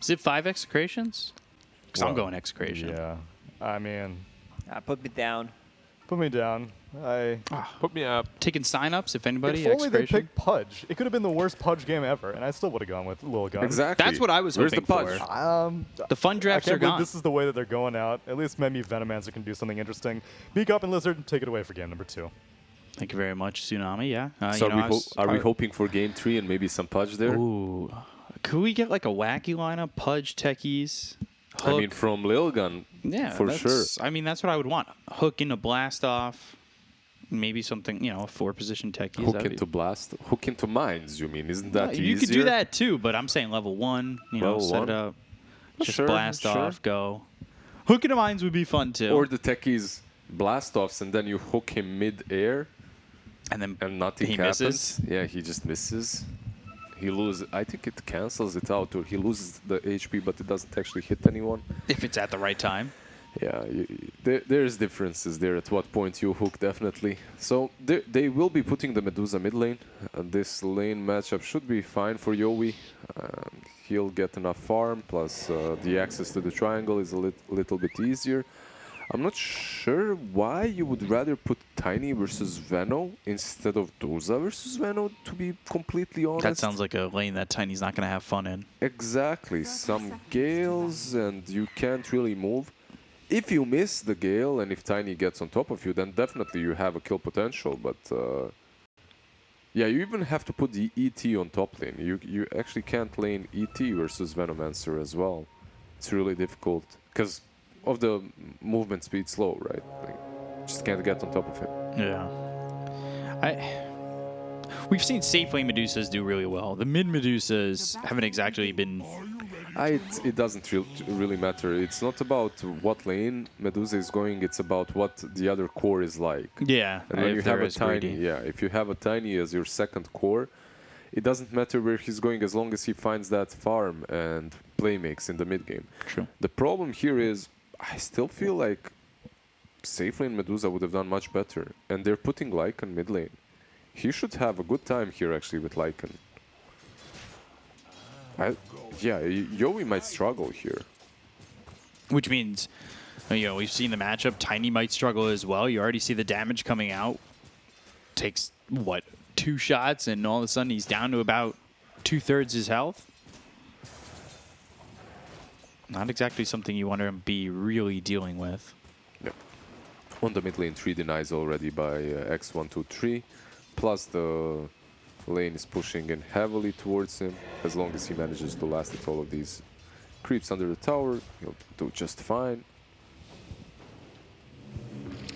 Is it 5 execrations? Because I'm going execration. Yeah. I mean, Put me down. put me down. Put me up. Taking signups, if anybody. If only they execration. picked Pudge. It could have been the worst Pudge game ever, and I still would have gone with Lilgun. Exactly. That's what I was Where's hoping the punch? for. The fun drafts I are can't believe gone. this is the way that they're going out. At least maybe Venomancer can do something interesting. Beak up and Lizard, take it away for game number 2. Thank you very much, Tsunami. Yeah. So you know, are we hoping for game 3 and maybe some Pudge there? Ooh. Could we get like a wacky lineup? Pudge, techies, Hook. I mean, from Lilgun, yeah, for sure. I mean, that's what I would want. Hook into blast off. Maybe something, you know, a 4-position techies. Hook into blast, hook into mines. You mean? Isn't that easier? You could do that too, but I'm saying level 1. You know, Level set 1? it up, just Sure, blast sure. off, go. Hook into mines would be fun too. Or the techies blast offs and then you hook him mid-air and then and nothing he happens. misses. Yeah, he just misses. He loses. I think it cancels it out, or he loses the HP, but it doesn't actually hit anyone. If it's at the right time. Yeah, there's differences there at what point you hook, definitely. So they will be putting the Medusa mid lane. This lane matchup should be fine for Yowie. He'll get enough farm, plus the access to the triangle is a little bit easier. I'm not sure why you would rather put Tiny versus Veno instead of Doza versus Veno, to be completely honest. That sounds like a lane that Tiny's not going to have fun in. Exactly. Some Gales and you can't really move. If you miss the Gale and if Tiny gets on top of you, then definitely you have a kill potential. But yeah, you even have to put the ET on top lane. You actually can't lane ET versus Venomancer as well. It's really difficult because of the movement speed slow, right? Like, just can't get on top of him. Yeah. We've seen safe lane Medusas do really well. The mid Medusas haven't exactly been... It doesn't really matter. It's not about what lane Medusa is going, it's about what the other core is like. Yeah, and when you have a Tiny, greedy. yeah, if you have a Tiny as your second core, it doesn't matter where he's going as long as he finds that farm and play makes in the mid game. True. The problem here is I still feel like safe lane Medusa would have done much better, and they're putting Lycan mid lane. He should have a good time here actually with Lycan. Yeah, Yowie might struggle here. Which means, you know, we've seen the matchup. Tiny might struggle as well. You already see the damage coming out. Takes, what, 2 shots, and all of a sudden he's down to about 2/3 his health. Not exactly something you want to be really dealing with. Yep. On the mid lane, 3 denies already by X123. Plus the lane is pushing in heavily towards him. As long as he manages to last at all of these creeps under the tower, he'll do just fine.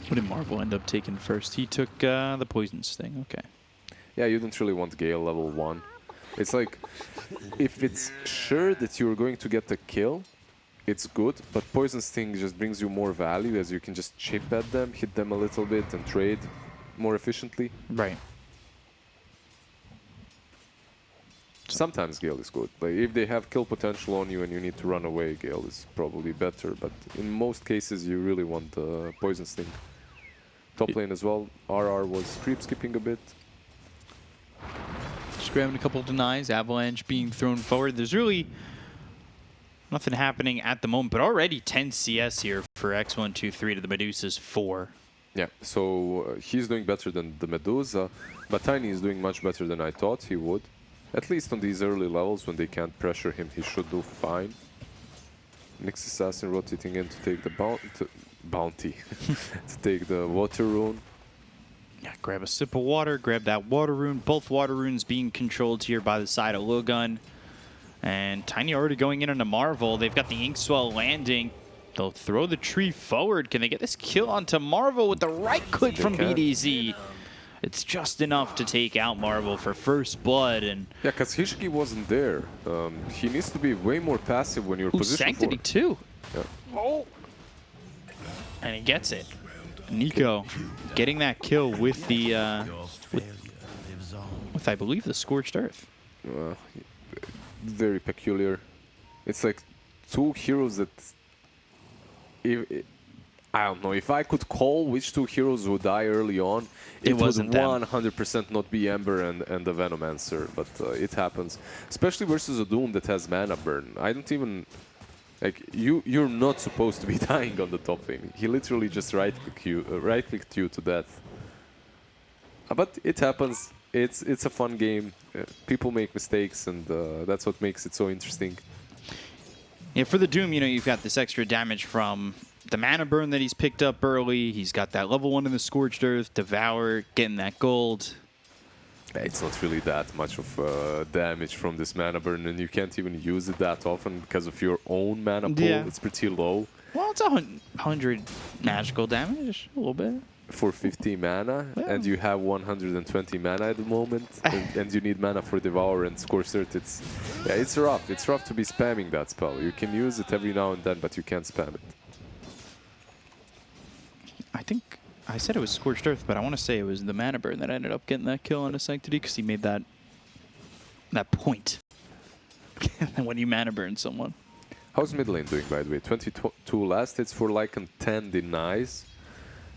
What did Marvel end up taking first? He took the Poison Sting. Okay. Yeah, you don't really want Gale level 1. It's like, if it's sure that you're going to get the kill, it's good, but Poison Sting just brings you more value as you can just chip at them, hit them a little bit, and trade more efficiently. Right. Sometimes Gale is good. Like if they have kill potential on you and you need to run away, Gale is probably better. But in most cases, you really want the Poison Sting. Top lane as well. RR was creep skipping a bit. Just grabbing a couple of denies. Avalanche being thrown forward. There's really nothing happening at the moment, but already 10 CS here for X123 to the Medusa's 4. Yeah, so he's doing better than the Medusa, but Tiny is doing much better than I thought he would. At least on these early levels, when they can't pressure him, he should do fine. Nyx Assassin rotating in to take the bounty, to take the water rune. Yeah, grab a sip of water, grab that water rune. Both water runes being controlled here by the side of Lilgun. And Tiny already going in on a Marvel. They've got the Inkswell landing. They'll throw the tree forward. Can they get this kill onto Marvel with the right click from BDZ? It's just enough to take out Marvel for first blood. And yeah, because Hishiki wasn't there. He needs to be way more passive when you're positioned Sanctity too. Yeah. Oh. And he gets it. Nico getting that kill with the, with I believe the Scorched Earth. Very peculiar. It's like 2 heroes that I don't know. If I could call which two heroes would die early on, it would wasn't them. 100% not be Ember and the Venomancer, but it happens. Especially versus a Doom that has mana burn. I don't even... Like, you're not supposed to be dying on the top lane. He literally just right-clicked you to death. But it happens. It's a fun game. People make mistakes, and that's what makes it so interesting. Yeah, for the Doom, you know, you've got this extra damage from the mana burn that he's picked up early. He's got that level 1 in the Scorched Earth, Devour, getting that gold. It's not really that much of damage from this mana burn, and you can't even use it that often because of your own mana pool. Yeah. It's pretty low. Well, it's 100 magical damage, a little bit. For 50 mana, Yeah. and you have 120 mana at the moment, and you need mana for Devour and Scorched Earth. It's rough. It's rough to be spamming that spell. You can use it every now and then, but you can't spam it. I think I said it was Scorched Earth, but I want to say it was the mana burn that ended up getting that kill on a Sanctity because he made that point when you mana burn someone. How's mid lane doing, by the way? 22 last hits for Lycan, 10 denies.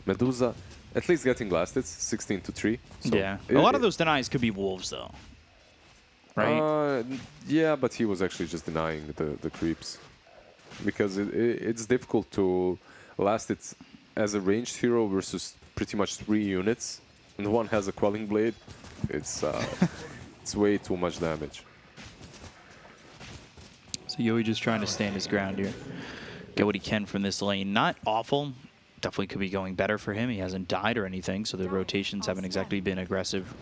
Medusa, at least getting last hits, 16 to 3. So Yeah. A lot of those denies could be wolves, though. Right? Yeah, but he was actually just denying the creeps. Because it's difficult to last it as a ranged hero versus pretty much 3 units. And one has a Quelling Blade. It's way too much damage. So Yoi just trying to stand his ground here. Get what he can from this lane. Not awful. Definitely could be going better for him. He hasn't died or anything, so the rotations haven't exactly been aggressive.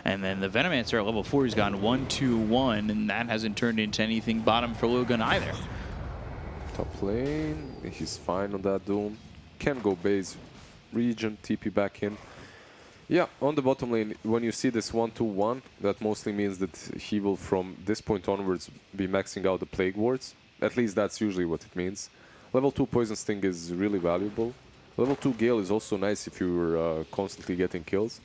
And then the Venomancer at level 4 has gone 1-2-1, and that hasn't turned into anything bottom for Lilgun either. Top lane, he's fine on that Doom. Can go base region, TP back in. Yeah, on the bottom lane, when you see this 1-2-1, that mostly means that he will, from this point onwards, be maxing out the Plague Wards. At least that's usually what it means. Level 2 Poison Sting is really valuable. Level 2 Gale is also nice if you're constantly getting kills.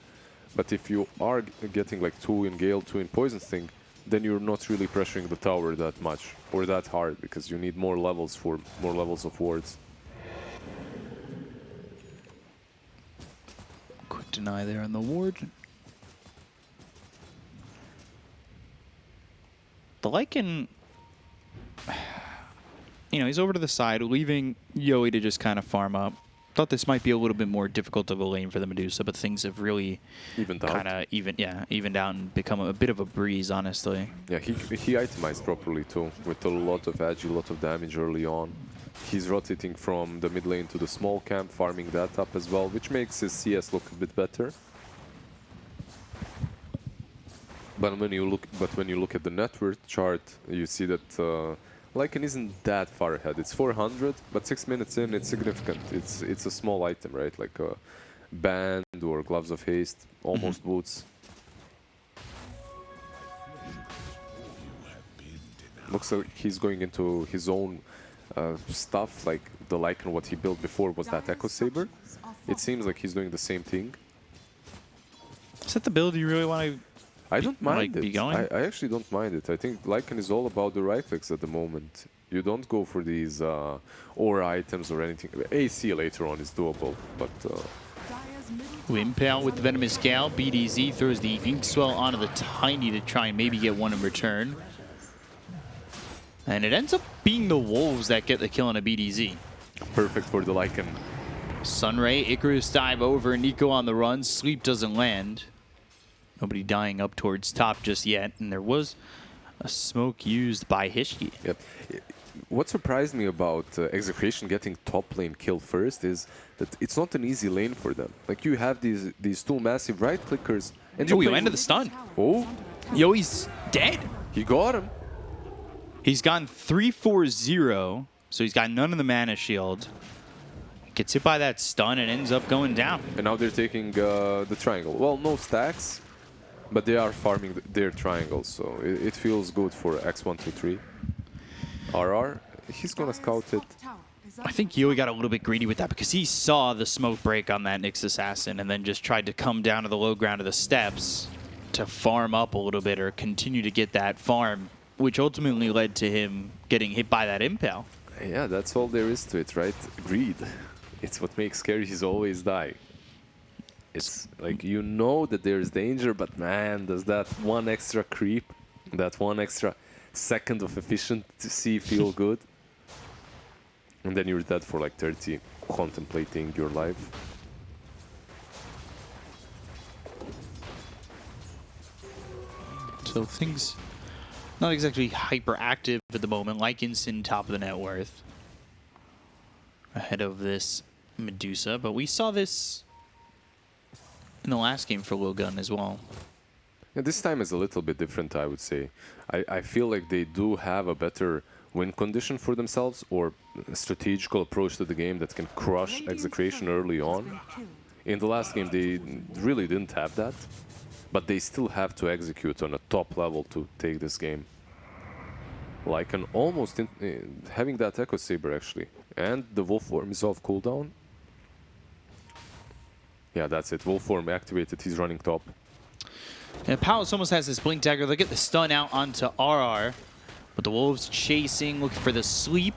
But if you are getting like 2 in Gale, 2 in Poison Sting, then you're not really pressuring the tower that much or that hard because you need more levels for more levels of wards. Quick deny there on the ward. The Lycan, you know, he's over to the side, leaving Yoi to just kind of farm up. Thought this might be a little bit more difficult of a lane for the Medusa, but things have really kind of evened out and become a bit of a breeze, honestly. Yeah, he itemized properly too, with a lot of edge, a lot of damage early on. He's rotating from the mid lane to the small camp, farming that up as well, which makes his CS look a bit better. But when you look at the net worth chart, you see that Lycan isn't that far ahead. It's 400, but 6 minutes in, it's significant. It's a small item, right? Like a band or gloves of haste, almost boots. Looks like he's going into his own stuff, like the Lycan, what he built before was that Echo Saber. It seems like he's doing the same thing. Is that the build you really want to I don't mind be it. going? I actually don't mind it. I think Lycan is all about the right clicks at the moment. You don't go for these aura items or anything. AC later on is doable, but... Impale with the Venomous Gale. BDZ throws the Inkswell onto the Tiny to try and maybe get one in return. And it ends up being the Wolves that get the kill on a BDZ. Perfect for the Lycan. Sunray, Icarus dive over, Nico on the run. Sleep doesn't land. Nobody dying up towards top just yet, and there was a smoke used by Hishki. Yep. What surprised me about Execration getting top lane kill first is that it's not an easy lane for them. Like, you have these two massive right clickers, and Oh, he landed the stun. Oh, Yo, he's dead. he got him. He's gone 3-4-0, so he's got none of the mana shield. Gets hit by that stun and ends up going down. And now they're taking the triangle. Well, no stacks, but they are farming their triangles, so it feels good for X123. RR, he's gonna scout it. I think Yui got a little bit greedy with that because he saw the smoke break on that Nyx Assassin and then just tried to come down to the low ground of the steps to farm up a little bit or continue to get that farm, which ultimately led to him getting hit by that impale. Yeah, that's all there is to it, right? Greed. it's what makes carries always die. It's like, you know that there's danger, but man, does that one extra creep, that one extra second of efficiency feel good? And then you're dead for like 30, contemplating your life. So things not exactly hyperactive at the moment, like Instant top of the net worth ahead of this Medusa, but we saw this in the last game for Lilgun as well. Yeah, this time is a little bit different, I would say. I feel like they do have a better win condition for themselves, or a strategical approach to the game that can crush Execration early on. In the last game, they really didn't have that, but they still have to execute on a top level to take this game. Like an almost having that Echo Saber actually, and the Wolf Form is off cooldown. Yeah, that's it. Wolf Form activated. He's running top. And Palace almost has this Blink Dagger. They'll get the stun out onto RR, but the Wolves chasing, looking for the sleep,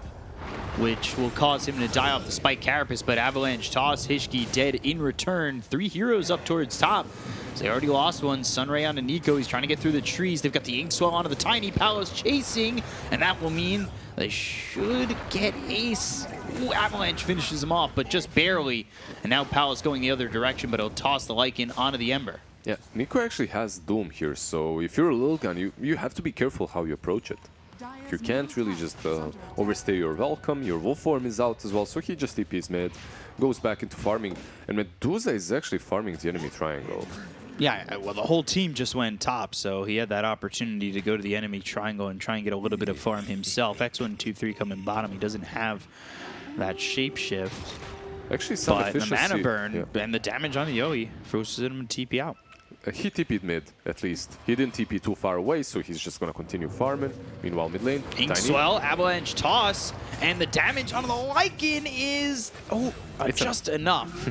which will cause him to die off the Spike Carapace, but Avalanche toss, Hishki dead in return. 3 heroes up towards top. So they already lost one. Sunray onto Nico. He's trying to get through the trees. They've got the Inkswell onto the Tiny. Palace chasing, and that will mean they should get Ace. Ooh, Avalanche finishes him off, but just barely. And now Palace going the other direction, but he'll toss the Lycan onto the Ember. Yeah, Nico actually has Doom here, so if you're a Lilgun, you have to be careful how you approach it. You can't really just overstay your welcome. Your Wolf Form is out as well, so he just TPs mid, goes back into farming, and Medusa is actually farming the enemy triangle. Yeah, well, the whole team just went top, so he had that opportunity to go to the enemy triangle and try and get a little bit of farm himself. X123 coming bottom. He doesn't have that shapeshift. Actually, some but efficiency. The mana burn and the damage on the Yowie forces him to TP out. He TP'd mid, at least. He didn't TP too far away, so he's just going to continue farming. Meanwhile, mid lane, Inkswell, Avalanche toss, and the damage on the Lycan is just enough.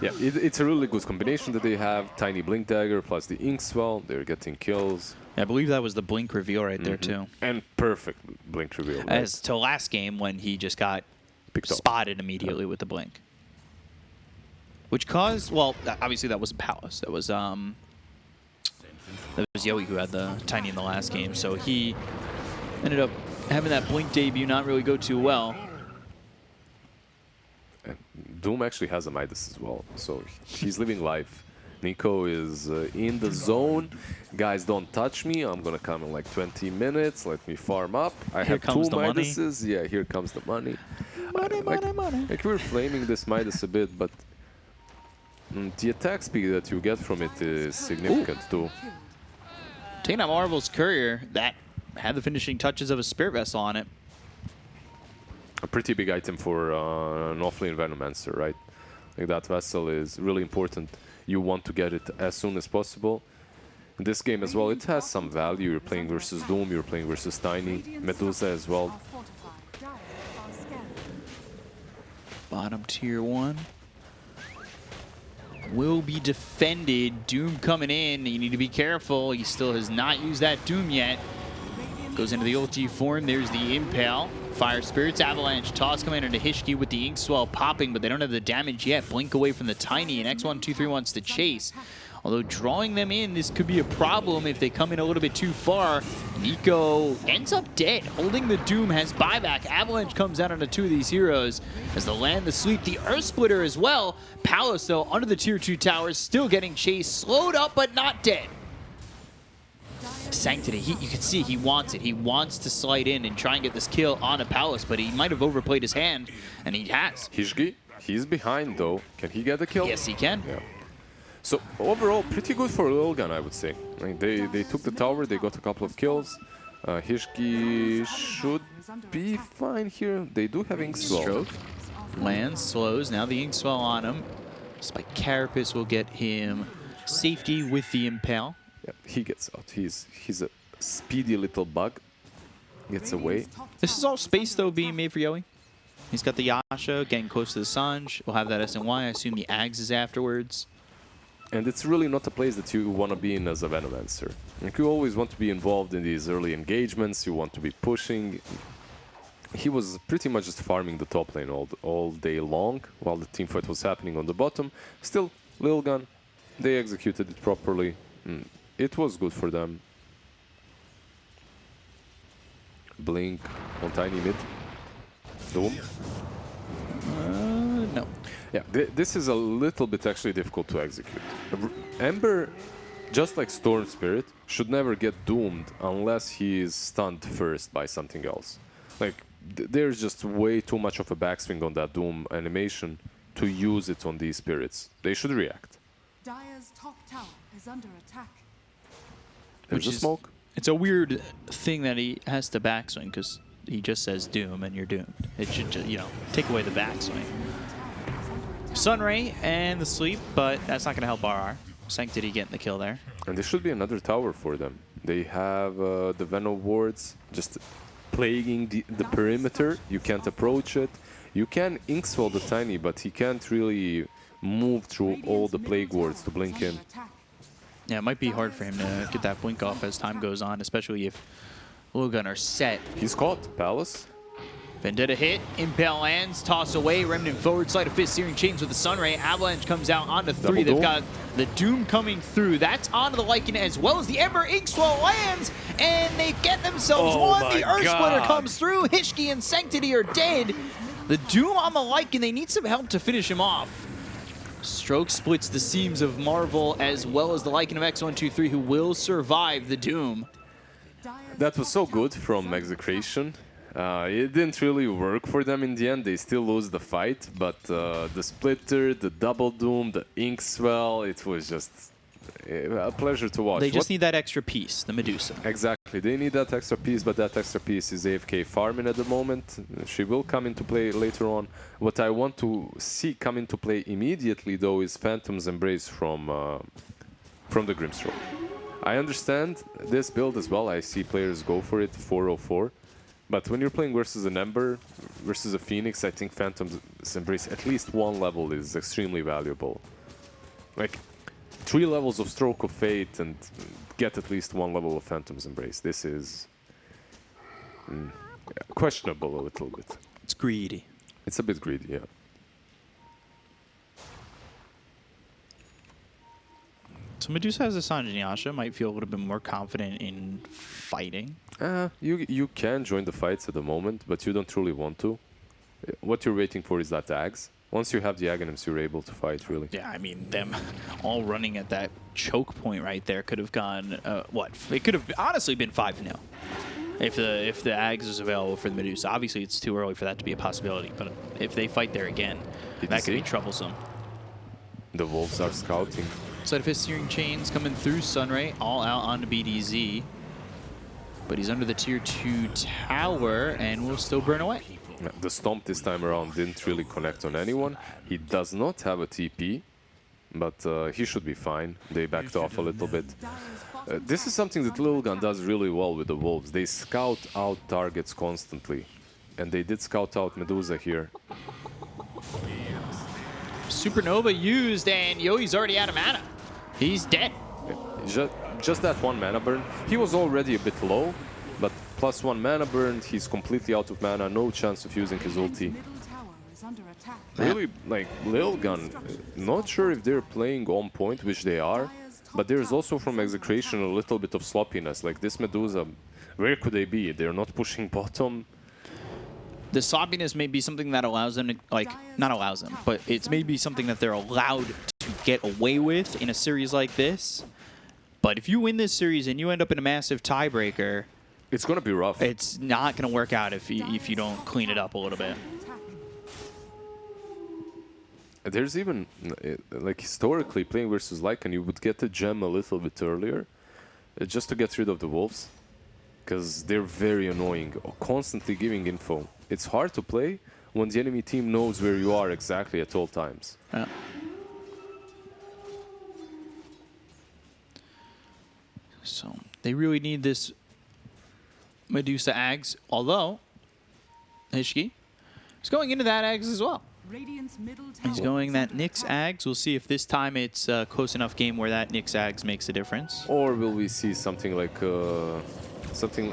Yeah, it's a really good combination that they have. Tiny Blink Dagger plus the Inkswell. They're getting kills. I believe that was the Blink reveal right there, too. And perfect Blink reveal. Right? As to last game when he just got spotted immediately with the Blink. Which caused, well, obviously that wasn't Palace. That was Yowie who had the Tiny in the last game. So he ended up having that Blink debut not really go too well. And Doom actually has a Midas as well, so he's living life. Nico is in the zone. Guys, don't touch me. I'm gonna come in like 20 minutes. Let me farm up. I have 2 Midases. Yeah, here comes the money. Money. Like we're flaming this Midas a bit, but the attack speed that you get from it is significant too. Taking out Marvel's Courier, that had the finishing touches of a Spirit Vessel on it. A pretty big item for an offlane Venomancer, right? Like that vessel is really important. You want to get it as soon as possible. In this game as well, it has some value. You're playing versus Doom, you're playing versus Tiny, Medusa as well. Bottom tier 1 will be defended. Doom coming in. You need to be careful. He still has not used that Doom yet. Goes into the ulti form. There's the Impale. Fire Spirits, Avalanche, toss coming into Hishki with the Inkswell popping, but they don't have the damage yet. Blink away from the Tiny, and X123 wants to chase. Although drawing them in, this could be a problem if they come in a little bit too far. Nico ends up dead. Holding the Doom has buyback. Avalanche comes out onto 2 of these heroes as they land the sweep. The Earth Splitter as well. Palace, though, under the tier 2 towers, still getting chased. Slowed up, but not dead. Sanctity, you can see he wants it. He wants to slide in and try and get this kill on a Palace, but he might have overplayed his hand, and he has. Hishki, he's behind though. Can he get the kill? Yes, he can. Yeah. So overall, pretty good for Lilgun, I would say. I mean, they took the tower, they got a couple of kills. Hishki should be fine here. They do have Inkswell. Stroke. Lands, slows. Now the Inkswell on him. Spike Carapace will get him safety with the Impale. Yeah, he gets out. He's a speedy little bug. Gets away. This is all space, though, being made for Yowie. He's got the Yasha getting close to the Sanj. We'll have that SNY. I assume the Ags is afterwards. And it's really not a place that you want to be in as a Venomancer. Like, you always want to be involved in these early engagements. You want to be pushing. he was pretty much just farming the top lane all day long while the teamfight was happening on the bottom. Still, Lilgun, they executed it properly. It was good for them. Blink on tiny mid. Doom. No. Yeah, this is a little bit actually difficult to execute. Ember, just like Storm Spirit, should never get doomed unless he is stunned first by something else. Like, there's just way too much of a backswing on that Doom animation to use it on these spirits. They should react. Dire's top tower is under attack. There's Which a is- smoke. It's a weird thing that he has to backswing because he just says doom and you're doomed. It should just, you know, take away the backswing. Sunray and the sleep, but that's not going to help RR. Sanctity getting the kill there. And there should be another tower for them. They have the Venom wards just plaguing the perimeter. You can't approach it. You can Inkswell the Tiny, but he can't really move through all the plague wards to blink in. Yeah, it might be hard for him to get that blink off as time goes on, especially if Lilgun are set. He's caught. Palace. Vendetta hit, Impale lands, toss away, Remnant forward, Sleight of Fist, Searing Chains with the Sunray, Avalanche comes out onto three. Double They've Doom. got the Doom coming through. That's onto the Lycan as well as the Ember. Inkswell lands, and they get themselves one. The Earth Splitter comes through. Hishki and Sanctity are dead. The Doom on the Lycan, they need some help to finish him off. Stroke splits the seams of Marvel as well as the Lycan of X123 who will survive the Doom. That was so good from Execration. It didn't really work for them in the end. They still lose the fight, but the Splitter, the Double Doom, the Inkswell, it was just a pleasure to watch. They just need that extra piece, the Medusa. Exactly. They need that extra piece, but that extra piece is AFK farming at the moment. She will come into play later on. What I want to see come into play immediately, though, is Phantom's Embrace from the Grimstroke. I understand this build as well. I see players go for it, 404. But when you're playing versus an Ember, versus a Phoenix, I think Phantom's Embrace, at least one level, is extremely valuable. Like, 3 levels of Stroke of Fate and get at least 1 level of Phantom's Embrace. This is questionable a little bit. It's greedy. It's a bit greedy, yeah. So Medusa has a Sanjin Yasha, might feel a little bit more confident in fighting. You can join the fights at the moment, but you don't truly want to. What you're waiting for is that Ags. Once you have the Aghanims, you're able to fight, really. Yeah, I mean, them all running at that choke point right there could have gone, what? It could have honestly been 5-0 if the Ags is available for the Medusa. Obviously, it's too early for that to be a possibility, but if they fight there again, that could be troublesome. The Wolves are scouting. Sleight of Fist, Searing Chains coming through Sunray, all out onto BDZ. But he's under the tier 2 tower and will still burn away. The Stomp this time around didn't really connect on anyone. He does not have a TP, but he should be fine. They backed off a little bit. This is something that Lilgun does really well with the Wolves. They scout out targets constantly. And they did scout out Medusa here. Supernova used, and Yoi's already out of mana. He's dead. Just that 1 mana burn. He was already a bit low, but plus 1 mana burn, he's completely out of mana, no chance of using his ulti. Really, like, Lilgun, not sure if they're playing on point, which they are, but there's also from Execration a little bit of sloppiness. Like, this Medusa, where could they be? They're not pushing bottom. The sloppiness may be something that allows them to, like, not allows them, but it's maybe something that they're allowed to get away with in a series like this. But if you win this series and you end up in a massive tiebreaker, it's going to be rough. It's not going to work out if you don't clean it up a little bit. There's even, like, historically, playing versus Lycan, you would get a gem a little bit earlier, just to get rid of the Wolves, because they're very annoying, constantly giving info. It's hard to play when the enemy team knows where you are exactly at all times. Yeah. So they really need this Medusa Ags, although Hishki is going into that Ags as well. He's going that Nyx Ags. We'll see if this time it's a close enough game where that Nyx Ags makes a difference. Or will we see something like something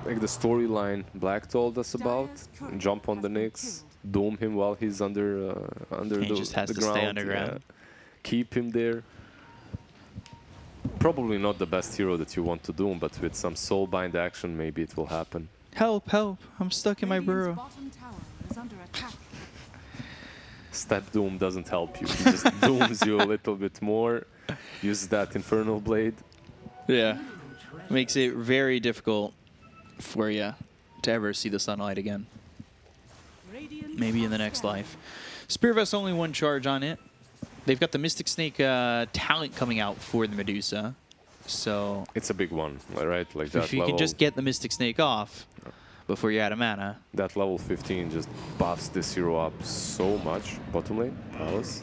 like the storyline Black told us about. Jump on the Nyx, doom him while he's under He just has the to ground. stay underground. Yeah. Keep him there. Probably not the best hero that you want to doom, but with some soulbind action, maybe it will happen. Help, help. I'm stuck in my Radiant's burrow. bottom tower is under attack. Step doom doesn't help you. He just dooms you a little bit more. Uses that infernal blade. Yeah. Makes it very difficult for you to ever see the sunlight again. Radiant Maybe in the next life. Spear Vest only one charge on it. They've got the Mystic Snake talent coming out for the Medusa. So It's a big one, right? Like that if you level. can just get the Mystic Snake off before you're out of mana. That level 15 just buffs this hero up so much. Bottom lane, Palace.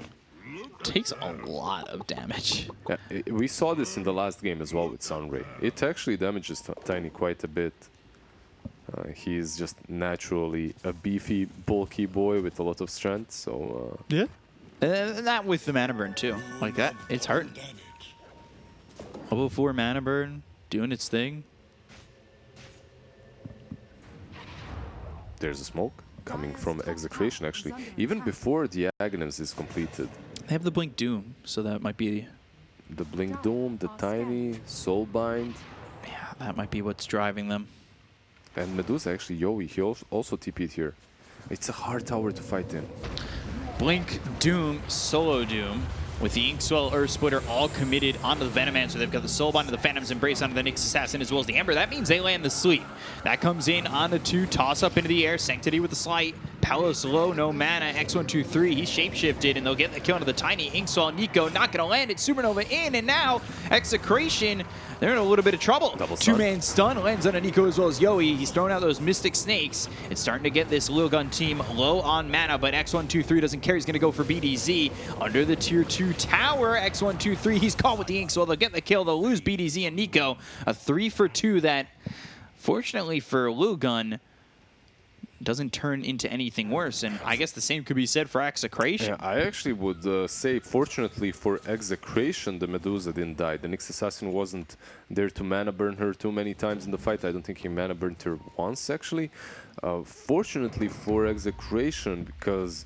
Takes a lot of damage. Yeah, we saw this in the last game as well with Sunray. It actually damages Tiny quite a bit. He's just naturally a beefy, bulky boy with a lot of strength, so... Yeah. And that with the mana burn too. Like that, it's hurting. Level 4 mana burn, doing its thing. There's a smoke coming from Execration, actually. Even before the Aghanim's is completed. They have the Blink Doom, so that might be... The Blink Doom, the Tiny, Soulbind. Yeah, that might be what's driving them. And Medusa, actually, Yowie, he also TP'd here. It's a hard tower to fight in. Blink, Doom, Solo Doom, with the Inkswell, Earth Splitter all committed onto the Venomancer. They've got the Soulbind to the Phantom's Embrace onto the Nyx Assassin as well as the Ember. That means they land the Sleep. That comes in on the 2, toss up into the air. Sanctity with the Slight. Palos low, no mana. X123, he's shapeshifted, and they'll get the kill onto the Tiny. Inkswell, Nico not going to land it. Supernova in, and now Execration, they're in a little bit of trouble. Double stun. 2-man stun lands on a Nico as well as Yowie. He's throwing out those Mystic Snakes. It's starting to get this Lilgun team low on mana, but X123 doesn't care. He's going to go for BDZ under the tier 2 tower. X123, he's caught with the Inkswell. They'll get the kill. They'll lose BDZ and Nico. A 3-for-2 that, fortunately for Lilgun, doesn't turn into anything worse. And I guess the same could be said for Execration. Yeah, I actually would say, fortunately for Execration, the Medusa didn't die. The Nyx Assassin wasn't there to mana burn her too many times in the fight. I don't think he mana burned her once, actually. Fortunately for Execration, because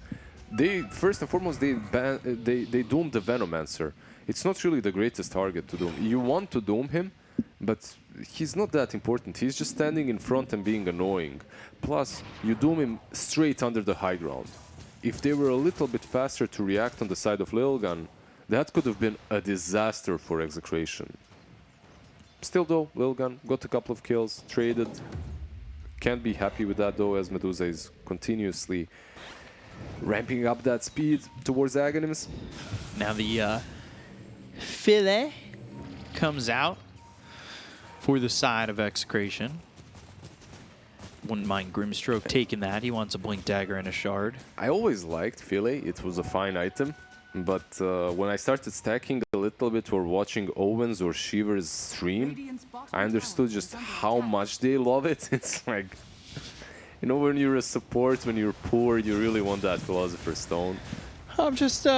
they, first and foremost, they doomed the Venomancer. It's not really the greatest target to doom. You want to doom him, but he's not that important. He's just standing in front and being annoying. Plus, you doom him straight under the high ground. If they were a little bit faster to react on the side of Lilgun, that could have been a disaster for Execration. Still though, Lilgun got a couple of kills, traded. Can't be happy with that though, as Medusa is continuously ramping up that speed towards Aghanims. Now the fillet comes out for the side of Execration. Wouldn't mind Grimstroke taking that. He wants a Blink Dagger and a Shard. I always liked Fillet. It was a fine item. But when I started stacking a little bit or watching Owens or Shiver's stream, Radiant's bottom I understood tower just is under how attack. much they love it. It's like, you know, when you're a support, when you're poor, you really want that Philosopher's Stone. I'm just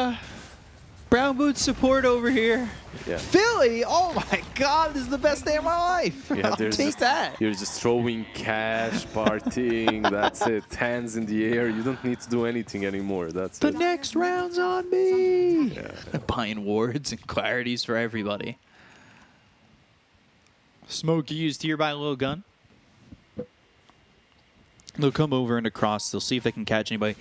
brown boot support over here. Yeah. Philly, oh my God, this is the best day of my life. Yeah, I'll there's take just, that. You're just throwing cash, partying, that's it. Hands in the air, you don't need to do anything anymore. That's The it. next round's on me. Yeah. Buying wards and clarities for everybody. Smoke used here by Lilgun. They'll come over and across. They'll see if they can catch anybody.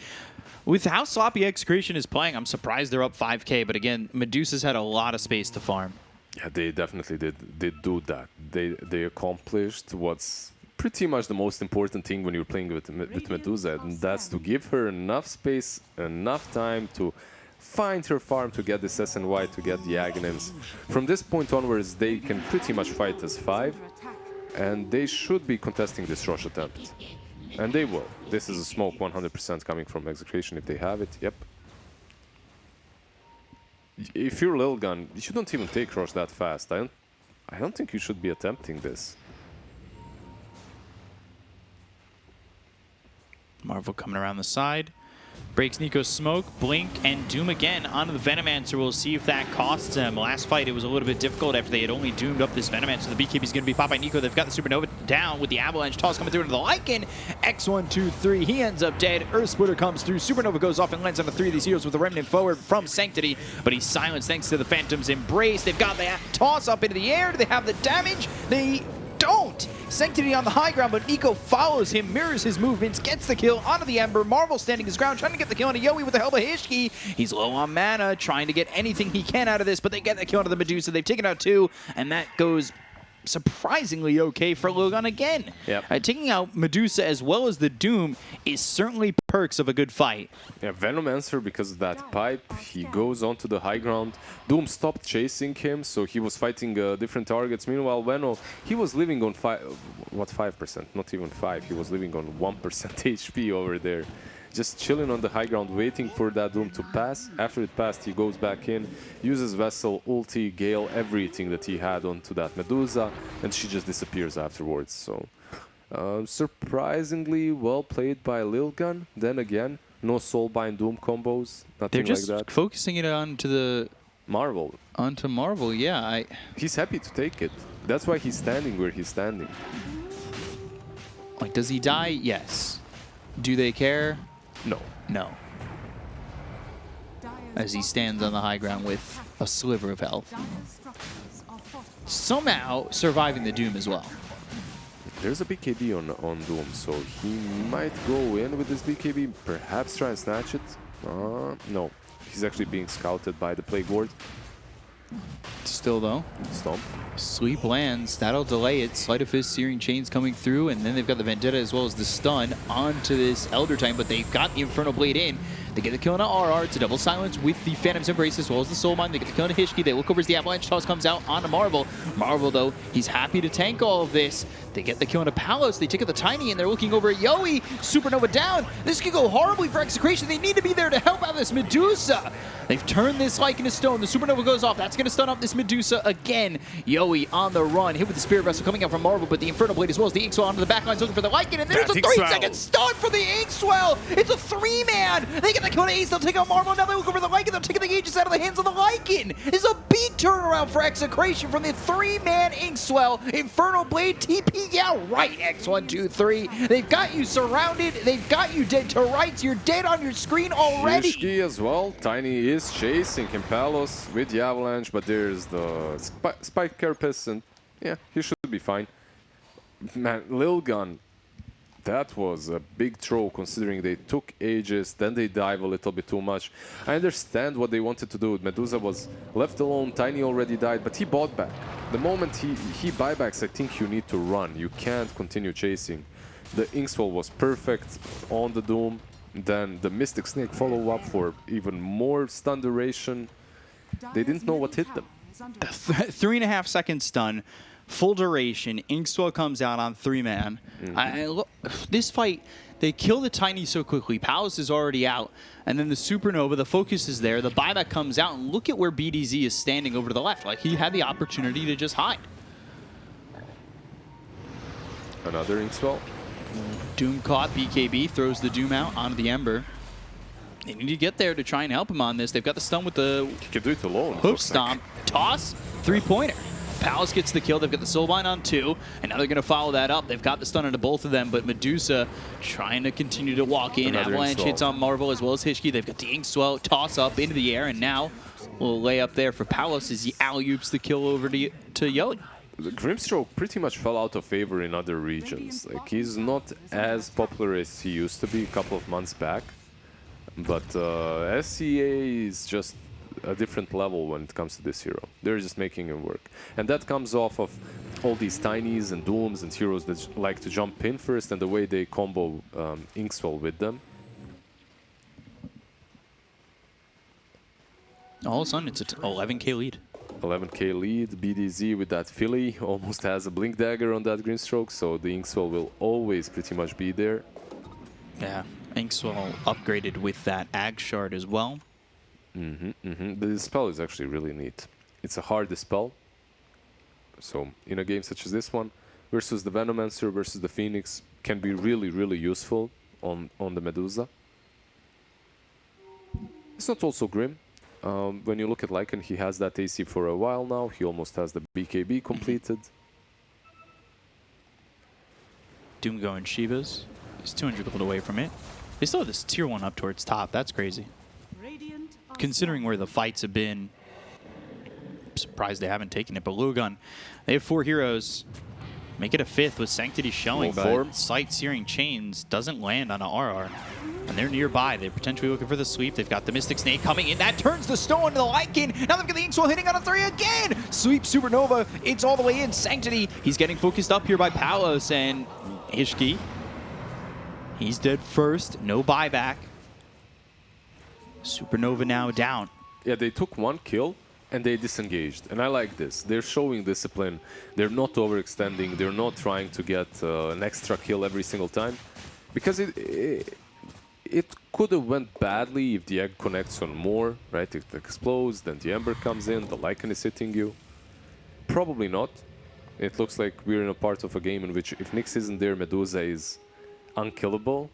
With how sloppy Execration is playing, I'm surprised they're up 5K. But again, Medusa's had a lot of space to farm. Yeah, they definitely did do that. They accomplished what's pretty much the most important thing when you're playing with Medusa, and that's to give her enough space, enough time to find her farm, to get this SNY, to get the Aghanims. From this point onwards, they can pretty much fight as 5, Under attack. and they should be contesting this rush attempt. And they will. This is a smoke 100% coming from Execration if they have it. Yep. If you're Lilgun, you don't even take rush that fast. I don't think you should be attempting this. Marvel coming around the side. Breaks Nico's smoke, blink, and doom again onto the Venomancer. We'll see if that costs him. Last fight, it was a little bit difficult after they had only doomed up this Venomancer. The BKB is going to be popped by Nico. They've got the Supernova down with the Avalanche toss coming through into the Lycan. X1, 2, 3. He ends up dead. Earth Splitter comes through. Supernova goes off and lands on the 3 of these heroes with the Remnant forward from Sanctity, but he's silenced thanks to the Phantom's Embrace. They've got the toss up into the air. Do they have the damage? They don't. Sanctity on the high ground, but Nico follows him, mirrors his movements, gets the kill onto the Ember. Marvel standing his ground, trying to get the kill on Yowie with the help of Hishki. He's low on mana, trying to get anything he can out of this, but they get the kill onto the Medusa. They've taken out 2, and that goes surprisingly okay for Lilgun again. Yep. Taking out Medusa as well as the Doom is certainly perks of a good fight. Yeah, Venomancer, because of that pipe, he goes onto the high ground. Doom stopped chasing him, so he was fighting different targets. Meanwhile, Veno, he was living on 5%? Not even 5. He was living on 1% HP over there. Just chilling on the high ground, waiting for that Doom to pass. After it passed, he goes back in, uses Vessel, ulti, Gale, everything that he had onto that Medusa, and she just disappears afterwards. So, surprisingly well played by Lilgun. Then again, no Soulbind Doom combos, nothing They're just like that. focusing it onto the Marvel. onto Marvel. Yeah, He's happy to take it. That's why he's standing where he's standing. like, does he die? Yes. Do they care? No. No. As he stands on the high ground with a sliver of health. Somehow surviving the Doom as well. There's a BKB on Doom, so he might go in with this BKB, perhaps try and snatch it. No, he's actually being scouted by the Plague Ward. Still though, Stomp. Sleep lands. That'll delay it. Sleight of Fist, Searing Chains coming through, and then they've got the Vendetta as well as the stun onto this Elder Titan, but they've got the Infernal Blade in. They get the kill on RR. It's a double silence with the Phantom's Embrace as well as the Soul Mine. They get the kill on Hishki. They look over as the Avalanche toss comes out onto Marvel. Marvel, though, he's happy to tank all of this. They get the kill on Palos. They take out the Tiny, and they're looking over at Yowie. Supernova down. This could go horribly for Execration. They need to be there to help out this Medusa. They've turned this like into stone. The Supernova goes off. That's going to stun up this Medusa again. Yowie on the run. Hit with the Spirit Vessel coming out from Marvel, but the Infernal Blade as well as the Inkswell onto the backlines looking for the Lycan, and there's a 3-second stun for the Inkswell. It's a 3-man. They get the kill on Ace. They'll take out Marvel. Now they look over the Lycan. They're taking the Aegis out of the hands of the Lycan. It's a big turnaround for Execration from the 3-man Inkswell. Infernal Blade TP. Yeah, right. X1, 2, 3. They've got you surrounded. They've got you dead to rights. You're dead on your screen already. Hishki as well. Tiny is chasing him, Palos with the Avalanche, but there's the Spike Carapace, and yeah, he should be fine. Man, Lilgun, that was a big throw considering they took ages, then they dive a little bit too much. I understand what they wanted to do. Medusa was left alone, Tiny already died, but he bought back. The moment he buybacks, I think you need to run. You can't continue chasing. The Inkswell was perfect on the Doom. Then the Mystic Snake follow-up for even more stun duration. They didn't know what hit them. 3.5 second stun, full duration. Inkswell comes out on 3-man. This fight, they kill the Tiny so quickly. Palace is already out. And then the Supernova, the focus is there. The buyback comes out. And look at where BDZ is standing over to the left. Like, he had the opportunity to just hide. Another Inkswell. Doom caught. BKB throws the Doom out onto the Ember. They need to get there to try and help him on this. They've got the stun with the He can do it alone. Hoof Stomp. Toss. 3-pointer. Palace gets the kill. They've got the Soulbind on 2, and now they're going to follow that up. They've got the stun into both of them, but Medusa trying to continue to walk in. Another Avalanche hits on Marvel as well as Hishki. They've got the Inkswell toss up into the air, and now we'll lay up there for Palace as he alley-oops the kill over to Yowie. Grimstroke pretty much fell out of favor in other regions. Like, he's not as popular as he used to be a couple of months back, but SCA is just a different level when it comes to this hero. They're just making him work. And that comes off of all these Tinies and Dooms and heroes that like to jump in first and the way they combo Inkswell with them. All of a sudden, it's an 11k lead. 11k lead, BDZ with that Philly almost has a Blink Dagger on that Grimstroke, so the Inkswell will always pretty much be there. Yeah, Inkswell upgraded with that Ag Shard as well. The spell is actually really neat. It's a hard dispel, so in a game such as this one, versus the Venomancer versus the Phoenix, can be really, really useful on the Medusa. It's not also grim. When you look at Lycan, he has that AC for a while now. He almost has the BKB completed. Doom going Shivas. He's 200 gold away from it. They still have this tier 1 up towards top. That's crazy. Radiant are Considering where the fights have been, I'm surprised they haven't taken it. But Lilgun, they have 4 heroes. Make it a 5th with Sanctity showing, Full but form. Sight Searing Chains doesn't land on a RR. And they're nearby. They're potentially looking for the sweep. They've got the Mystic Snake coming in. That turns the stone into the Lycan. Now they've got the Inkswell hitting on a 3 again. Sweep Supernova. It's all the way in. Sanctity. He's getting focused up here by Palos and Hishki. He's dead first. No buyback. Supernova now down. Yeah, they took 1 kill and they disengaged. And I like this. They're showing discipline. They're not overextending. They're not trying to get an extra kill every single time. Because it could have went badly if the egg connects on more, right? It explodes, then the Ember comes in, the Lycan is hitting you. Probably not. It looks like we're in a part of a game in which if Nyx isn't there, Medusa is unkillable.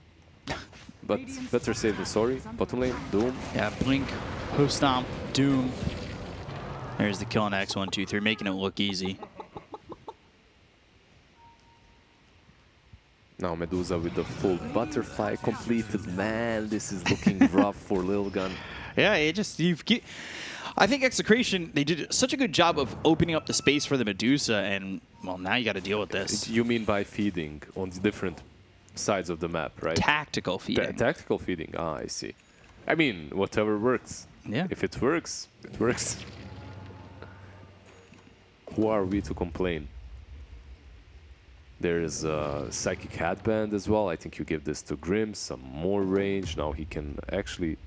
But better safe than sorry. Bottom lane, Doom. Yeah, Blink, Post Stomp, Doom. There's the kill on X1, 2, 3, making it look easy. Now Medusa with the full butterfly completed. Man, this is looking rough for Lilgun. Yeah, it just I think Execration, they did such a good job of opening up the space for the Medusa, and well, now you got to deal with this. You mean by feeding on the different sides of the map, right? Tactical feeding. Tactical feeding. Ah, I see. I mean, whatever works. Yeah. If it works, it works. Who are we to complain? There's a Psychic Headband as well. I think you give this to Grim, some more range. Now he can actually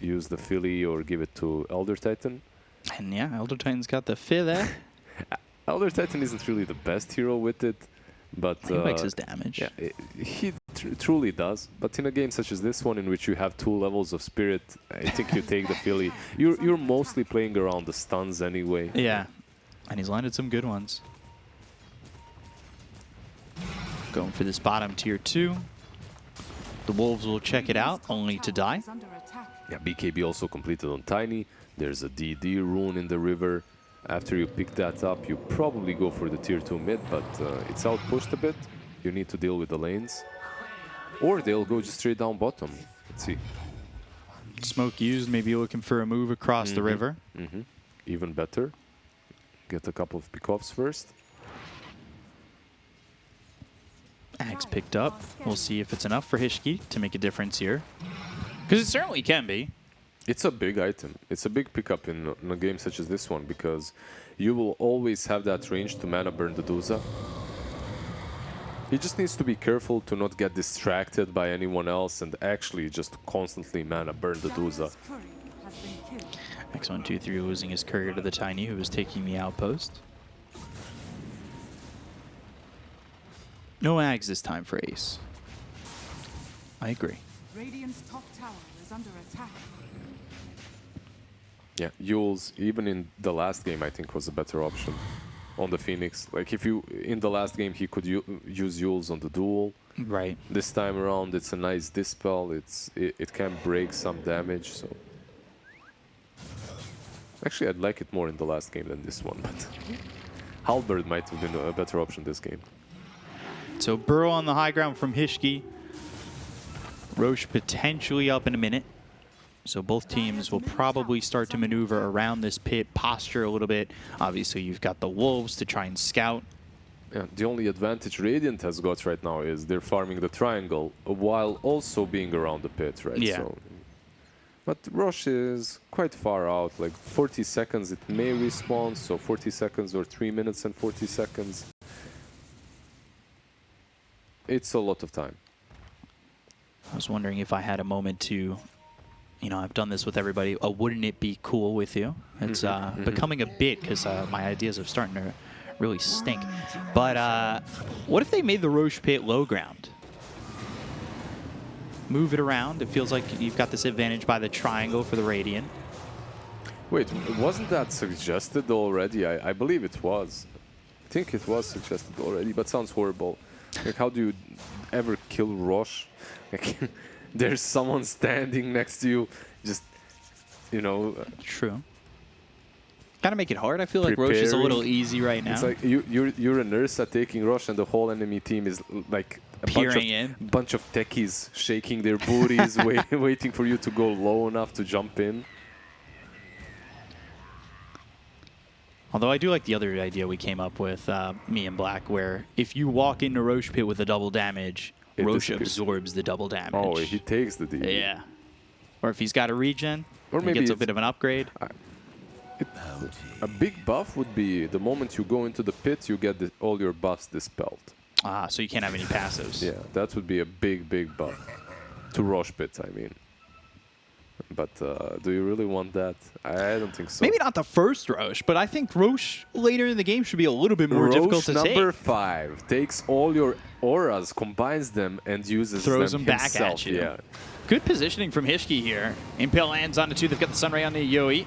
use the Philly or give it to Elder Titan. And yeah, Elder Titan's got the fit there. Elder Titan isn't really the best hero with it, but He likes his damage. yeah, he truly does. But in a game such as this one, in which you have 2 levels of spirit, I think you take the Philly. You're mostly playing around the stuns anyway. Yeah, and he's landed some good ones. Going for this bottom tier 2. The Wolves will check it out, only to die. is under attack. Yeah, BKB also completed on Tiny. There's a DD rune in the river. After you pick that up, you probably go for the tier 2 mid, but it's outpushed a bit. You need to deal with the lanes. Or they'll go just straight down bottom. Let's see. Smoke used, maybe looking for a move across the river. Even better. Get a couple of pickoffs first. Axe picked up. We'll see if it's enough for Hishki to make a difference here. Because it certainly can be. It's a big item. It's a big pickup in a game such as this one, because you will always have that range to mana burn the Duza. He just needs to be careful to not get distracted by anyone else and actually just constantly mana burn the Duza. Dire's courier has been killed. X1, 2, 3 losing his courier to the Tiny, who was taking the outpost. No Ags this time for Ace. I agree. Radiant's top tower is under attack. Yeah, Yules, even in the last game, I think was a better option on the Phoenix. Like if you, in the last game, he could use Yules on the duel. Right. This time around, it's a nice dispel. It can break some damage. So actually, I'd like it more in the last game than this one. But Halberd might have been a better option this game. So Burrow on the high ground from Hishki. Roche potentially up in a minute. So both teams will probably start to maneuver around this pit, posture a little bit. Obviously, you've got the Wolves to try and scout. Yeah, the only advantage Radiant has got right now is they're farming the triangle while also being around the pit, right? Yeah. So, but Roche is quite far out, like 40 seconds it may respawn, so 40 seconds or 3 minutes and 40 seconds. It's a lot of time. I was wondering if I had a moment to, you know, I've done this with everybody. Wouldn't it be cool with you? It's becoming a bit because my ideas are starting to really stink. But what if they made the Roche pit low ground? Move it around. It feels like you've got this advantage by the triangle for the Radiant. Wait, wasn't that suggested already? I believe it was. I think it was suggested already, but sounds horrible. Like, how do you ever kill Roche? Like, there's someone standing next to you, just you know. True. Gotta make it hard. I feel like Roche is a little Preparing. easy right now. It's like you're a nurse at taking Roche, and the whole enemy team is like a Peering in. bunch of techies shaking their booties, waiting for you to go low enough to jump in. Although I do like the other idea we came up with, me and Black, where if you walk into Roche Pit with a double damage, It Roche disappears. absorbs the double damage. Oh, he takes the DP. Yeah. Or if he's got a regen, Or he maybe gets a it's- bit of an upgrade. A big buff would be the moment you go into the pit, you get all your buffs dispelled. Ah, so you can't have any passives. Yeah, that would be a big buff. To Roche Pit, I mean. But do you really want that? I don't think so. Maybe not the first Roche, but I think Roche later in the game should be a little bit more difficult to number take. 5 takes all your auras, combines them, and uses Throws them them back himself. at you. Yeah. Good positioning from Hishki here. Impale lands onto 2. They've got the Sunray on the Yoi.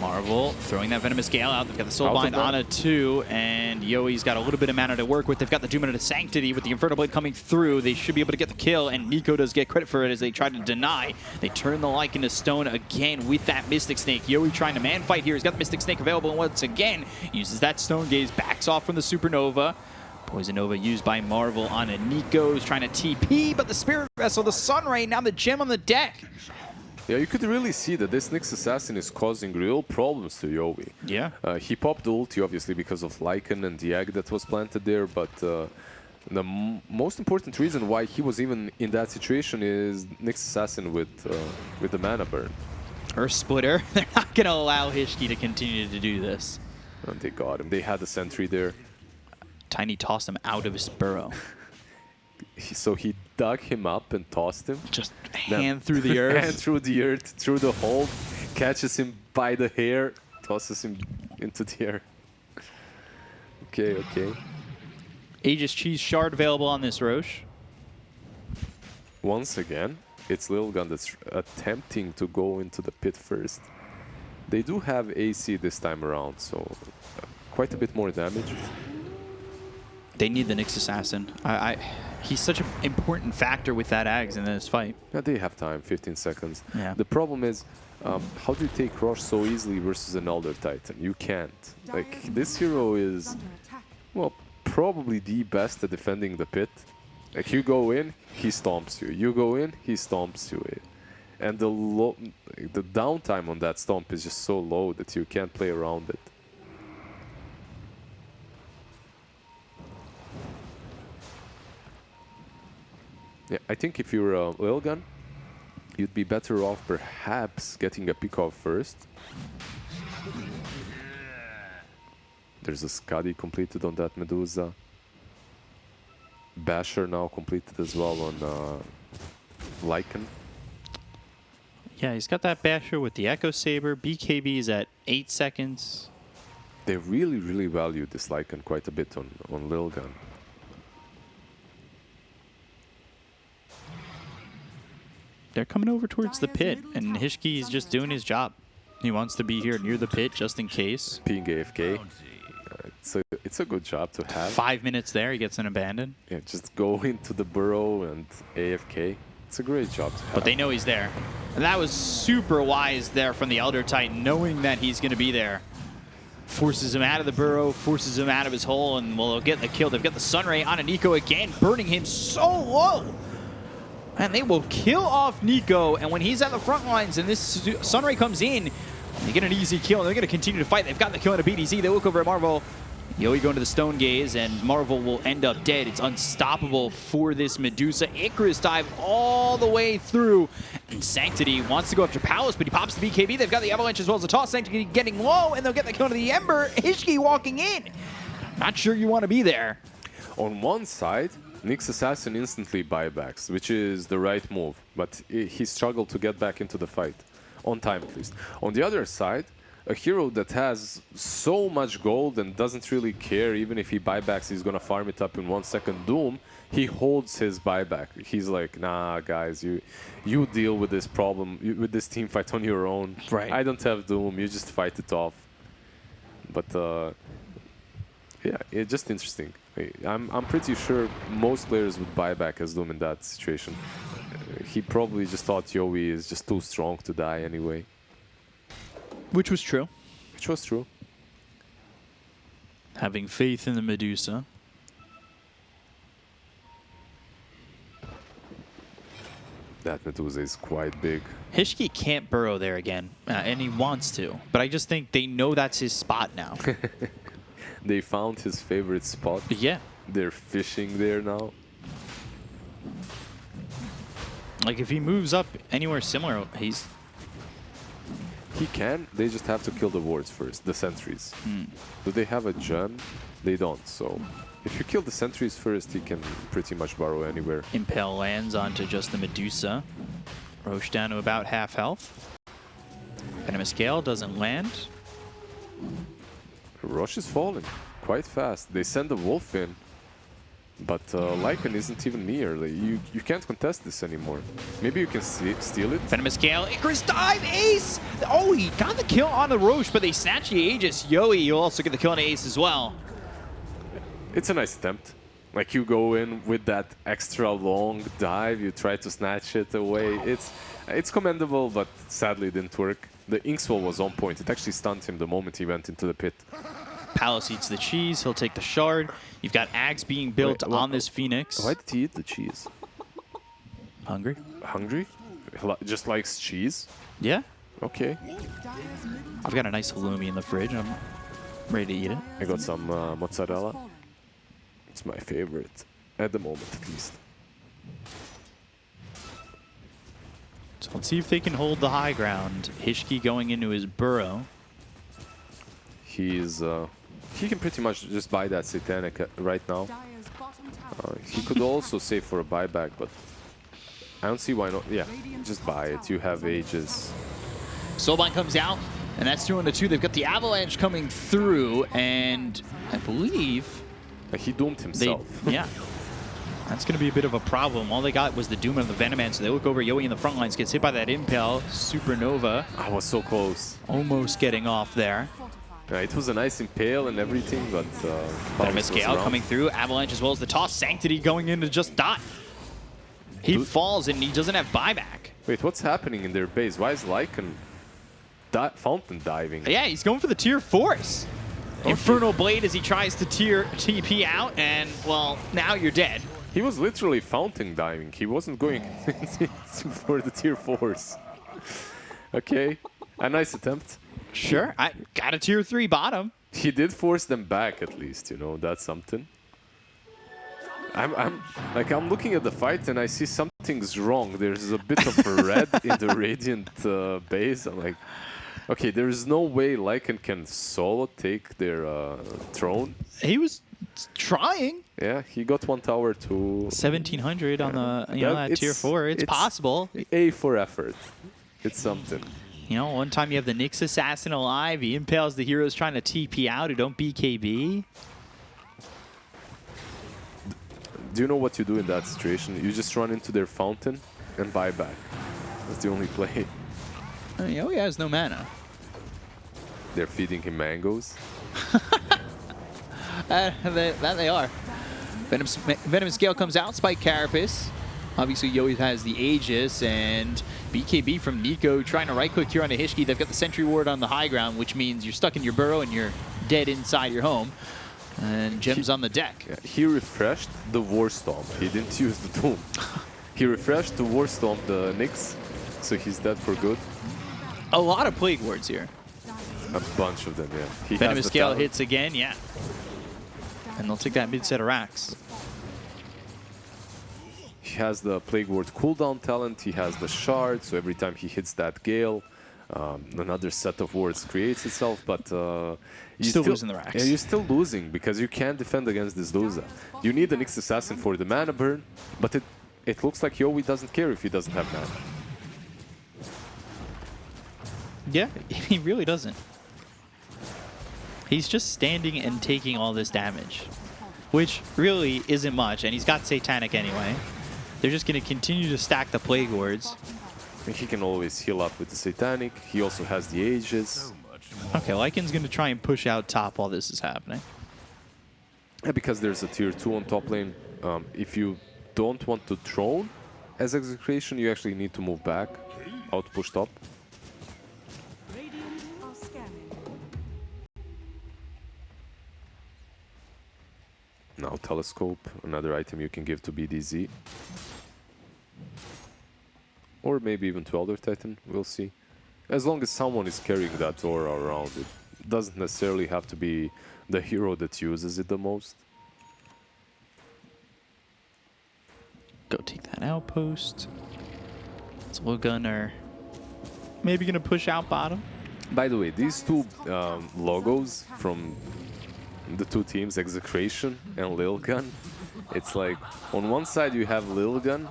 Marvel throwing that Venomous Gale out. They've got the Soulbind on a 2, and Yoi's got a little bit of mana to work with. They've got the Doom and the Sanctity with the Inferno Blade coming through. They should be able to get the kill, and Nico does get credit for it as they try to deny. They turn the Lycan into stone again with that Mystic Snake. Yoi trying to man fight here. He's got the Mystic Snake available, and once again, uses that Stone Gaze, backs off from the Supernova. Poison Nova used by Marvel on a Nico, who's trying to TP, but the Spirit Vessel, the Sunray, now the gem on the deck. Yeah, you could really see that this Nyx Assassin is causing real problems to Yoi. Yeah. He popped the ulti, obviously, because of Lycan and the egg that was planted there, but the most important reason why he was even in that situation is Nyx Assassin with the mana burn. Earth Splitter. They're not going to allow Hishki to continue to do this. And they got him. They had the sentry there. Tiny tossed him out of his burrow. So he dug him up and tossed him. Just Then- hand through the earth. Hand through the earth, through the hole, catches him by the hair, tosses him into the air. Okay. Aegis Cheese Shard available on this Roche. Once again, it's Lilgun that's attempting to go into the pit first. They do have AC this time around, so quite a bit more damage. They need the Nyx Assassin. He's such an important factor with that Ags in this fight. Yeah, they have time, 15 seconds. Yeah. The problem is, how do you take Roche so easily versus an Elder Titan? You can't. Like, this hero is, Under attack. well, probably the best at defending the pit. Like, you go in, he stomps you. You go in, he stomps you. And the downtime on that stomp is just so low that you can't play around it. Yeah, I think if you're a Lilgun, you'd be better off perhaps getting a pick off first. There's a Skadi completed on that Medusa. Basher now completed as well on Lycan. Yeah, he's got that Basher with the Echo Saber. BKB is at 8 seconds. They really value this Lycan quite a bit on Lilgun. They're coming over towards the pit, and Hishki is just doing his job. He wants to be here near the pit just in case. Being AFK, it's a good job to have. 5 minutes there, he gets an abandon. Yeah, just go into the burrow and AFK. It's a great job to have. But they know he's there. And that was super wise there from the Elder Titan, knowing that he's going to be there. Forces him out of the burrow, forces him out of his hole, and will get the kill. They've got the Sunray on Nico again, burning him so low. And they will kill off Nico, and when he's at the front lines and this Sunray comes in, they get an easy kill, and they're going to continue to fight. They've got the kill on a BDZ. They look over at Marvel. Yoi going to the Stone Gaze, and Marvel will end up dead. It's unstoppable for this Medusa. Icarus dive all the way through, and Sanctity wants to go after Palace, but he pops the BKB. They've got the Avalanche as well as the toss. Sanctity getting low, and they'll get the kill to the Ember. Hishki walking in. Not sure you want to be there. On one side, Nyx Assassin instantly buybacks, which is the right move, but he struggled to get back into the fight, on time at least. On the other side, a hero that has so much gold and doesn't really care, even if he buybacks, he's gonna farm it up in 1 second. Doom, he holds his buyback. He's like, nah, guys, you deal with this problem, with this team fight on your own. Right. I don't have Doom, you just fight it off. But yeah, it's just interesting. I'm pretty sure most players would buy back as Doom in that situation. He probably just thought Yowie is just too strong to die anyway. Which was true. Which was true. Having faith in the Medusa. That Medusa is quite big. Hishki can't burrow there again, and he wants to. But I just think they know that's his spot now. They found his favorite spot. Yeah. They're fishing there now. Like, if he moves up anywhere similar, he's... He can. They just have to kill the wards first, the sentries. Do they have a gem? They don't, so... If you kill the sentries first, he can pretty much burrow anywhere. Impale lands onto just the Medusa. Roche down to about half health. Venomous Gale doesn't land. Roche is falling quite fast. They send the wolf in, but Lycan isn't even near. Like, you can't contest this anymore. Maybe you can steal it. Venomous Gale, Icarus dive, Ace! Oh, he got the kill on the Roche, but they snatch the Aegis. Yowie, you'll also get the kill on Ace as well. It's a nice attempt. Like, you go in with that extra long dive, you try to snatch it away. It's commendable, but sadly it didn't work. The Inkswell was on point. It actually stunned him the moment he went into the pit. Palace eats the cheese. He'll take the shard. You've got Ags being built on this Phoenix. Why did he eat the cheese? Hungry? Hungry? Just likes cheese? Yeah. Okay. I've got a nice halloumi in the fridge. I'm ready to eat it. I got some mozzarella. It's my favorite, at the moment at least. So let's see if they can hold the high ground. Hishki going into his burrow. He can pretty much just buy that Satanic right now. He could also save for a buyback, but I don't see why not. Yeah, just buy it. You have Aegis. Soulbind comes out, and that's 2-2. They've got the Avalanche coming through, and I believe... He doomed himself. Yeah. That's going to be a bit of a problem. All they got was the Doom of the Venoman, so they look over. Yowie in the front lines gets hit by that Impale. Supernova. I was so close. Almost getting off there. It was a nice Impale and everything, but... Venomous Gale coming through. Avalanche as well as the toss. Sanctity going in to just die. He falls and he doesn't have buyback. Wait, what's happening in their base? Why is Lycan fountain diving? Yeah, he's going for the tier 4s. Okay. Infernal Blade as he tries to TP out, and, well, now you're dead. He was literally fountain diving. He wasn't going for the tier 4s. Okay, a nice attempt. Sure, I got a tier 3 bottom. He did force them back at least, you know, that's something. I'm looking at the fight and I see something's wrong. There's a bit of a red in the Radiant base. I'm like, okay, there is no way Lycan can solo take their throne. He was trying. Yeah, he got one tower to 1700 on the that tier 4. It's possible. A for effort. It's something. You know, one time you have the Nyx Assassin alive. He impales the heroes trying to TP out who don't BKB. Do you know what you do in that situation? You just run into their fountain and buy back. That's the only play. Yowie has no mana. They're feeding him mangoes. That they are. Venomous Gale comes out, Spike Carapace. Obviously, Yowie has the Aegis, and BKB from Nico trying to right-click here on a Hishki. They've got the Sentry Ward on the high ground, which means you're stuck in your burrow and you're dead inside your home. And Gems on the deck. Yeah, he refreshed the Warstomp. He didn't use the Doom. He refreshed the Warstomp, the Nyx, so he's dead for good. A lot of Plague Wards here. A bunch of them, yeah. He Venomous Gale hits again, yeah. And they'll take that mid-set of racks. He has the Plague Ward cooldown talent, he has the Shard, so every time he hits that Gale, another set of wards creates itself, but you're still losing the racks. Yeah, you're still losing because you can't defend against this Duza. You need an Nyx Assassin for the mana burn, but it looks like Yowie doesn't care if he doesn't have mana. Yeah, he really doesn't. He's just standing and taking all this damage, which really isn't much, and he's got Satanic anyway. They're just going to continue to stack the Plague Wards. He can always heal up with the Satanic. He also has the Aegis. Okay, Lycan's going to try and push out top while this is happening. Yeah, because there's a tier 2 on top lane. If you don't want to throne as Execration, you actually need to move back, outpush top. Radiant are scanning. Now Telescope, another item you can give to BDZ. Or maybe even to Elder Titan, we'll see. As long as someone is carrying that aura around, it doesn't necessarily have to be the hero that uses it the most. Go take that outpost. So Lilgun are maybe going to push out bottom. By the way, these two logos from the two teams, Execration and Lilgun, it's like on one side you have Lilgun,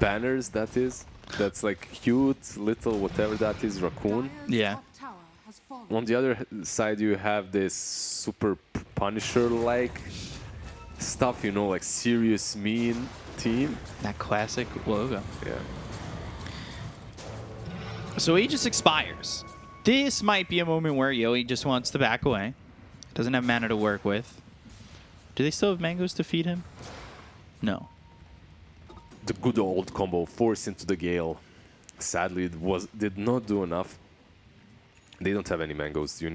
banners that is, that's like cute little whatever that is, raccoon. Dire's Yeah. top tower has fallen. On the other side you have this super Punisher-like stuff, you know, like serious mean team. That classic logo. Yeah. So Aegis expires. This might be a moment where Yoi just wants to back away. Doesn't have mana to work with. Do they still have mangoes to feed him? No. The good old combo, force into the gale. Sadly, it did not do enough. They don't have any mangoes. You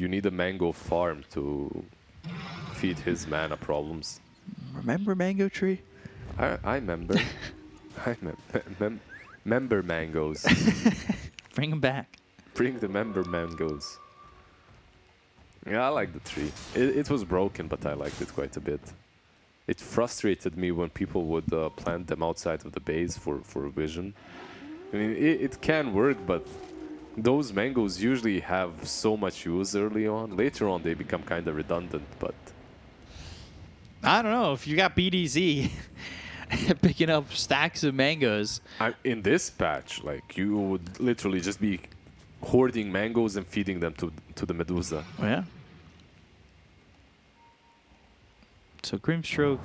need a mango farm to feed his mana problems. Remember Mango Tree? I remember. Member mangoes. Bring him back. Bring the member mangoes. Yeah, I like the tree. It was broken, but I liked it quite a bit. It frustrated me when people would plant them outside of the base for vision. I mean, it can work, but those mangoes usually have so much use early on. Later on, they become kind of redundant, but... I don't know. If you got BDZ picking up stacks of mangoes. In this patch, like, you would literally just be hoarding mangoes and feeding them to the Medusa. Oh, yeah. So Grimstroke,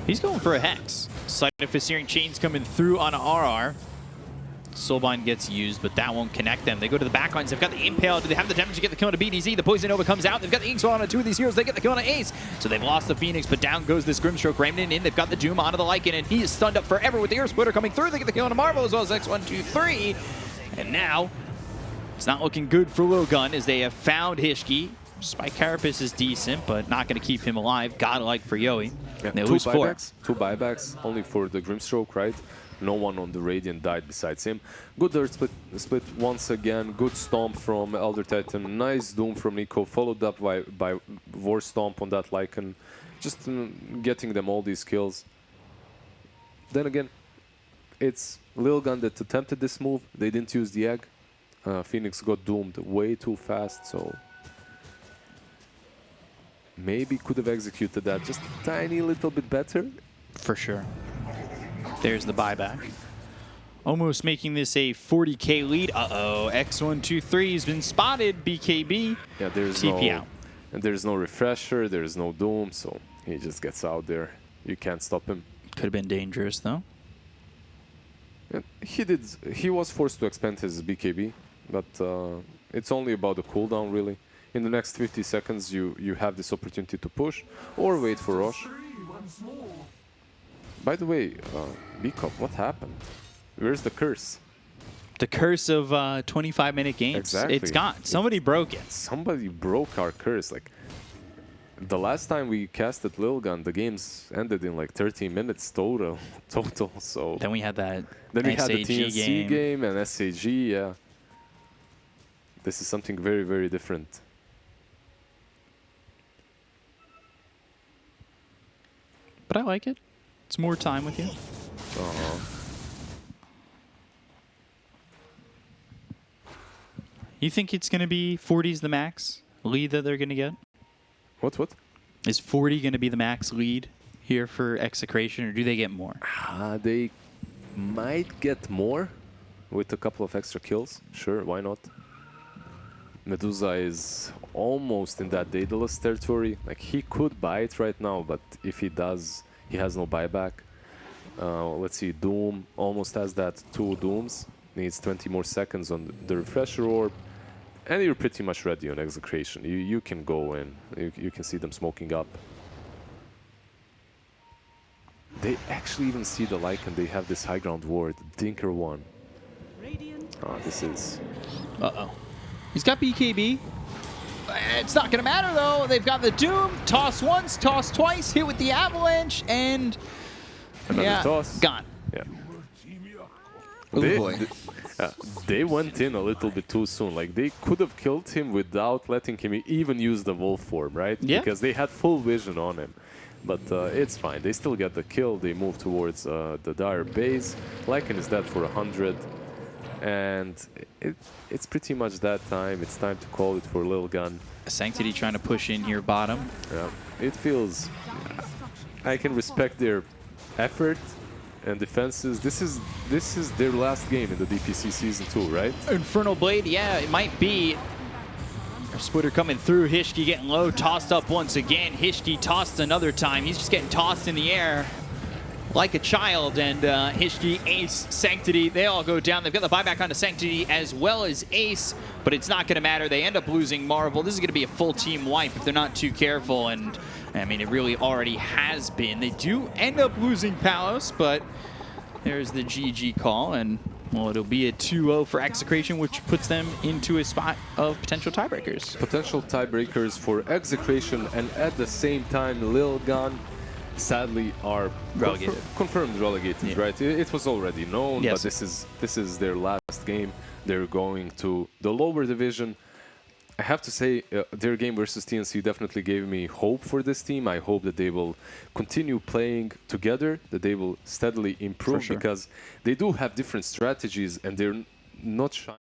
he's going for a Hex. Sight of Searing Chains coming through on RR. Soulbind gets used, but that won't connect them. They go to the back lines. They've got the Impale. Do they have the damage to get the kill on a BDZ? The Poison Nova comes out. They've got the Inkswell on two of these heroes. They get the kill on an Ace. So they've lost the Phoenix, but down goes this Grimstroke. Remnant in. They've got the Doom onto the Lycan, and he is stunned up forever with the Ear Splitter coming through. They get the kill on a Marvel as well as X1, 2, 3. And now, it's not looking good for Lilgun as they have found Hishki. Spike Carapace is decent, but not going to keep him alive. Godlike for Yoi. Yeah, They lose 4. Two buybacks, only for the Grimstroke, right? No one on the Radiant died besides him. Good dirt split once again. Good stomp from Elder Titan. Nice Doom from Nico, followed up by War Stomp on that Lycan. Just getting them all these kills. Then again, it's Lilgun that attempted this move. They didn't use the egg. Phoenix got doomed way too fast, so... maybe could have executed that just a tiny little bit better. For sure. There's the buyback. Almost making this a 40k lead. Uh-oh, X123 has been spotted. BKB. Yeah, there's TP no... out. and there's no refresher, there's no Doom, so he just gets out there. You can't stop him. Could have been dangerous, though. And he was forced to expend his BKB, but it's only about the cooldown, really. In the next 50 seconds, you have this opportunity to push or wait for Rosh. By the way, Bcop, what happened? Where's the curse? The curse of 25-minute games. Exactly. It's gone. Somebody broke it. Somebody broke our curse. Like, the last time we casted Lilgun, the games ended in like 13 minutes total. So Then we had that then we had the SAG TNC game and SAG. Yeah, this is something very, very different. But I like it. It's more time with you. You think it's going to be 40's the max lead that they're going to get? What? Is 40 going to be the max lead here for Execration, or do they get more? They might get more with a couple of extra kills. Sure, why not? Medusa is almost in that Daedalus territory. Like, he could buy it right now, but if he does, he has no buyback. Let's see, Doom almost has that 2 Dooms. Needs 20 more seconds on the refresher orb. And you're pretty much ready on Execration. You can go in. You can see them smoking up. they actually even see the Lycan. They have this high ground ward, Dinker 1. Oh, this is... Uh-oh. He's got BKB. It's not going to matter, though. They've got the Doom. Toss once, toss twice, hit with the Avalanche, and... Another toss. Gone. Yeah. Oh, boy. They went in a little bit too soon. Like, they could have killed him without letting him even use the wolf form, right? Yeah. Because they had full vision on him. But it's fine. They still get the kill. They move towards the Dire base. Lycan is dead for 100. And it's pretty much that time. It's time to call it for Lilgun. Sanctity trying to push in here bottom. Yeah. It feels... I can respect their effort and defenses. This is their last game in the DPC Season 2, right? Infernal Blade, yeah, it might be. Splitter coming through. Hishki getting low, tossed up once again. Hishki tossed another time. He's just getting tossed in the air like a child. And Hishki, Ace, Sanctity, they all go down. They've got the buyback onto Sanctity as well as Ace, but it's not going to matter. They end up losing Marvel. This is going to be a full team wipe if they're not too careful. And I mean, it really already has been. They do end up losing Palos, but there's the GG call. And well, it'll be a 2-0 for Execration, which puts them into a spot of potential tiebreakers. Potential tiebreakers for Execration, and at the same time, Lilgun sadly are Relegated. Confirmed relegated, right? It was already known, Yes. but this is their last game. They're going to the lower division. I have to say, their game versus TNC definitely gave me hope for this team. I hope that they will continue playing together, that they will steadily improve, For sure. because they do have different strategies and they're not shy.